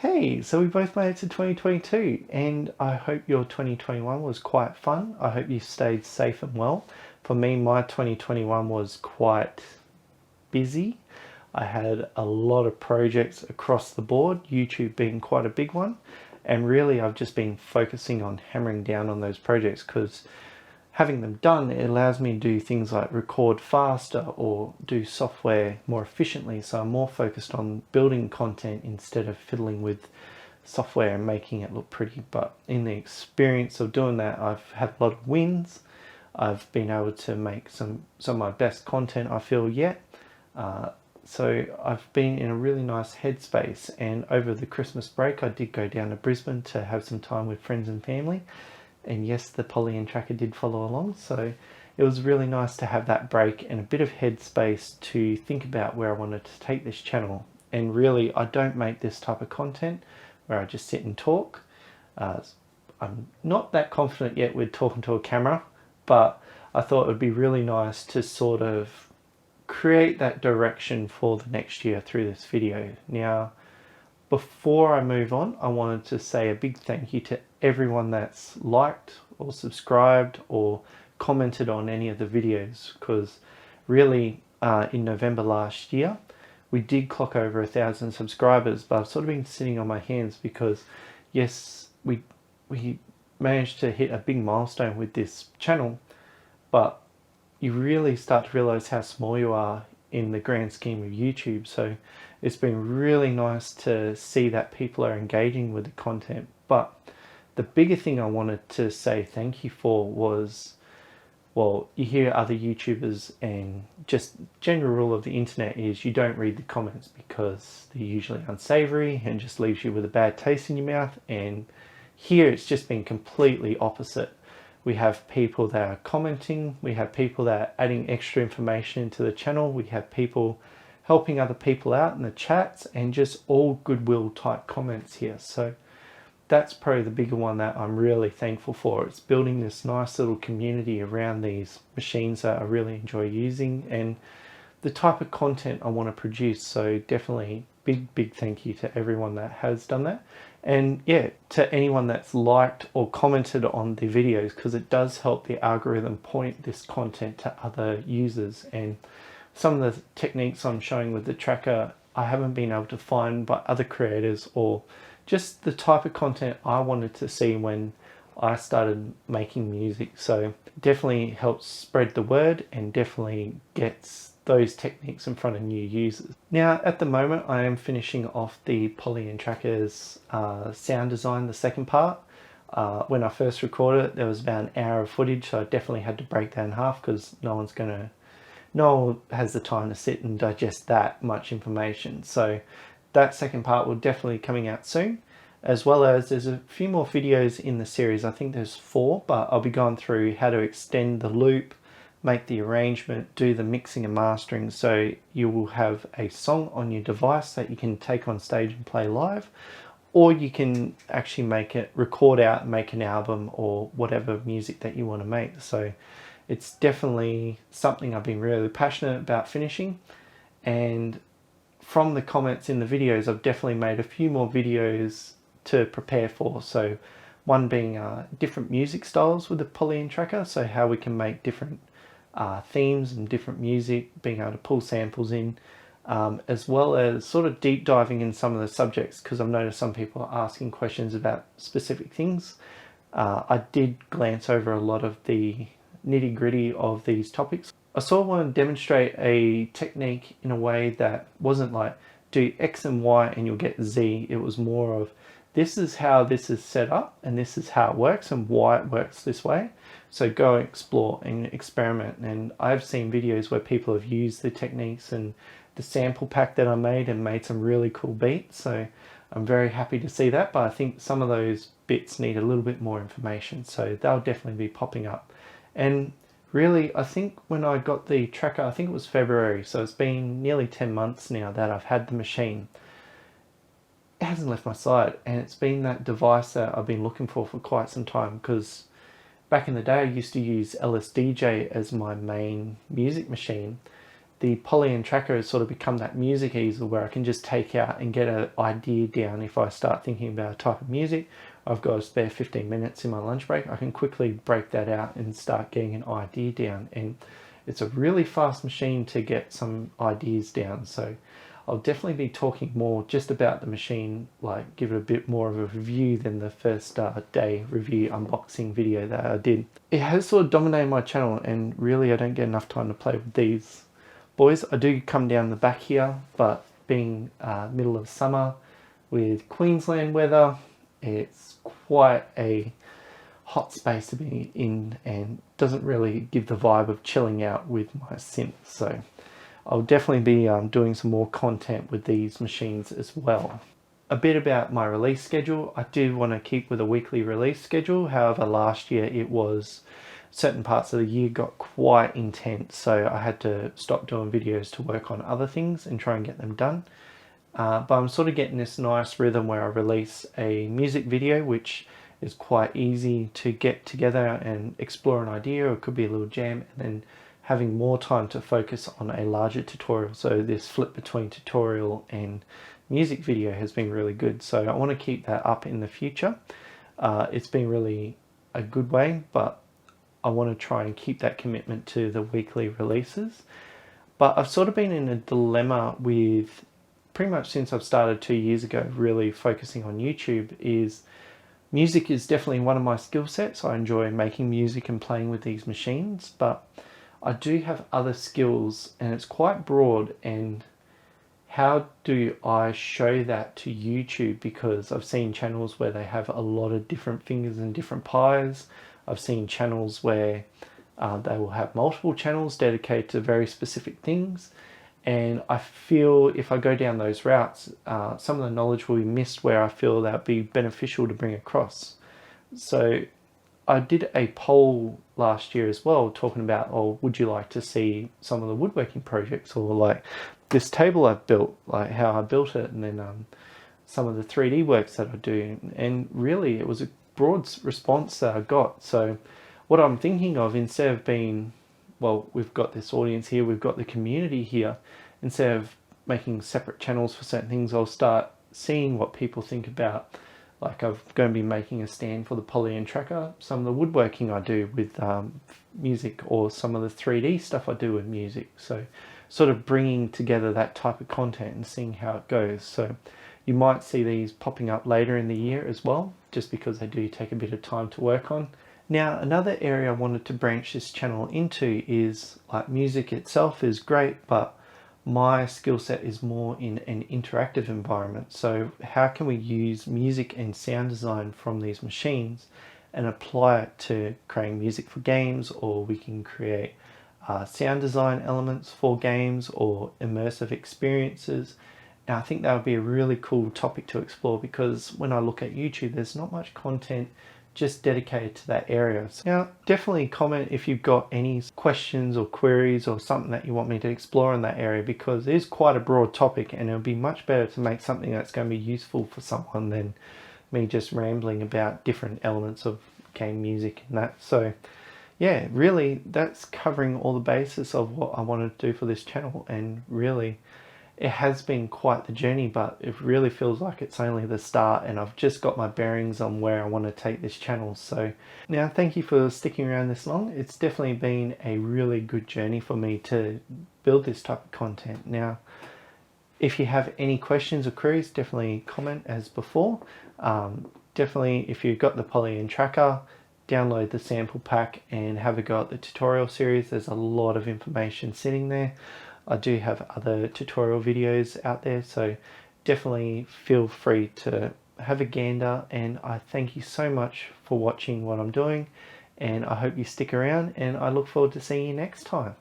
Hey, so we both made it to 2022, and I hope your 2021 was quite fun. I hope you stayed safe and well. For me, my 2021 was quite busy. I had a lot of projects across the board, YouTube being quite a big one, and really I've just been focusing on hammering down on those projects because having them done, it allows me to do things like record faster or do software more efficiently. So I'm more focused on building content instead of fiddling with software and making it look pretty. But in the experience of doing that, I've had a lot of wins. I've been able to make some of my best content I feel yet. So I've been in a really nice headspace, and over the Christmas break I did go down to Brisbane to have some time with friends and family. And yes, the Poly tracker did follow along, so it was really nice to have that break and a bit of headspace to think about where I wanted to take this channel. And really, I don't make this type of content where I just sit and talk. I'm not that confident yet with talking to a camera, but I thought it would be really nice to sort of create that direction for the next year through this video. Now, before I move on, I wanted to say a big thank you to everyone that's liked or subscribed or commented on any of the videos, because really in November last year we did clock over 1,000 subscribers, but I've sort of been sitting on my hands because yes, we managed to hit a big milestone with this channel, but you really start to realize how small you are in the grand scheme of YouTube. So it's been really nice to see that people are engaging with the content. But the bigger thing I wanted to say thank you for was, well, you hear other YouTubers, and just general rule of the internet is you don't read the comments because they're usually unsavory and just leaves you with a bad taste in your mouth. And here it's just been completely opposite. We have people that are commenting, we have people that are adding extra information into the channel, we have people helping other people out in the chats, and just all goodwill type comments here. So that's probably the bigger one that I'm really thankful for. It's building this nice little community around these machines that I really enjoy using and the type of content I want to produce. So definitely big thank you to everyone that has done that. And yeah, to anyone that's liked or commented on the videos, because it does help the algorithm point this content to other users. And some of the techniques I'm showing with the tracker I haven't been able to find by other creators, or just the type of content I wanted to see when I started making music. So definitely helps spread the word and definitely gets those techniques in front of new users. Now at the moment I am finishing off the Poly Tracker's sound design, the second part. When I first recorded it there was about an hour of footage, so I definitely had to break that in half because no one has the time to sit and digest that much information. So that second part will definitely coming out soon, as well as there's a few more videos in the series. I think there's 4, but I'll be going through how to extend the loop, make the arrangement, do the mixing and mastering, so you will have a song on your device that you can take on stage and play live, or you can actually record out and make an album or whatever music that you want to make. So it's definitely something I've been really passionate about finishing, and from the comments in the videos I've definitely made a few more videos to prepare for. So one being different music styles with the Poly tracker, so how we can make different themes and different music, being able to pull samples in, as well as sort of deep diving in some of the subjects, because I've noticed some people are asking questions about specific things. I did glance over a lot of the nitty gritty of these topics. I sort of want to demonstrate a technique in a way that wasn't like do X and Y and you'll get Z. It was more of this is how this is set up and this is how it works and why it works this way. So go explore and experiment. And I've seen videos where people have used the techniques and the sample pack that I made and made some really cool beats. So I'm very happy to see that, but I think some of those bits need a little bit more information. So they'll definitely be popping up. And really, I think when I got the tracker, I think it was February, so it's been nearly 10 months now that I've had the machine. It hasn't left my side, and it's been that device that I've been looking for quite some time, because back in the day I used to use LSDJ as my main music machine. the Poly and Tracker has sort of become that music easel where I can just take out and get an idea down. If I start thinking about a type of music, I've got a spare 15 minutes in my lunch break, I can quickly break that out and start getting an idea down. And it's a really fast machine to get some ideas down. So I'll definitely be talking more just about the machine, like give it a bit more of a review than the first day review unboxing video that I did. It has sort of dominated my channel, and really I don't get enough time to play with these boys. I do come down the back here, but being middle of summer with Queensland weather, it's quite a hot space to be in and doesn't really give the vibe of chilling out with my synth. So I'll definitely be doing some more content with these machines as well. A bit about my release schedule. I do want to keep with a weekly release schedule. However, last year it was certain parts of the year got quite intense, so I had to stop doing videos to work on other things and try and get them done. But I'm sort of getting this nice rhythm where I release a music video, which is quite easy to get together and explore an idea, or it could be a little jam, and then having more time to focus on a larger tutorial. So this flip between tutorial and music video has been really good. So I want to keep that up in the future. It's been really a good way, but I want to try and keep that commitment to the weekly releases. But I've sort of been in a dilemma with, pretty much since I've started 2 years ago, really focusing on YouTube, is music is definitely one of my skill sets. I enjoy making music and playing with these machines, but I do have other skills and it's quite broad. And how do I show that to YouTube? Because I've seen channels where they have a lot of different fingers and different pies. I've seen channels where they will have multiple channels dedicated to very specific things. And I feel if I go down those routes, some of the knowledge will be missed where I feel that would be beneficial to bring across. So I did a poll last year as well, talking about, oh, would you like to see some of the woodworking projects, or like this table I've built, like how I built it, and then some of the 3D works that I do. And really it was a broad response that I got. So what I'm thinking of, instead of being, well, we've got this audience here, we've got the community here, instead of making separate channels for certain things, I'll start seeing what people think about. Like I'm going to be making a stand for the Poly and Tracker, some of the woodworking I do with music, or some of the 3D stuff I do with music. So sort of bringing together that type of content and seeing how it goes. So you might see these popping up later in the year as well, just because they do take a bit of time to work on. Now, another area I wanted to branch this channel into is, like, music itself is great, but my skill set is more in an interactive environment. So how can we use music and sound design from these machines and apply it to creating music for games, or we can create sound design elements for games or immersive experiences. And I think that would be a really cool topic to explore, because when I look at YouTube, there's not much content just dedicated to that area. So now, definitely comment if you've got any questions or queries or something that you want me to explore in that area, because it is quite a broad topic and it'll be much better to make something that's going to be useful for someone than me just rambling about different elements of game music and that. So yeah, really that's covering all the basis of what I wanted to do for this channel. And really it has been quite the journey, but it really feels like it's only the start, and I've just got my bearings on where I want to take this channel. So now, thank you for sticking around this long. It's definitely been a really good journey for me to build this type of content. Now, if you have any questions or queries, definitely comment as before. Definitely, if you've got the Poly and Tracker, download the sample pack and have a go at the tutorial series. There's a lot of information sitting there. I do have other tutorial videos out there, so definitely feel free to have a gander. And I thank you so much for watching what I'm doing, and I hope you stick around, and I look forward to seeing you next time.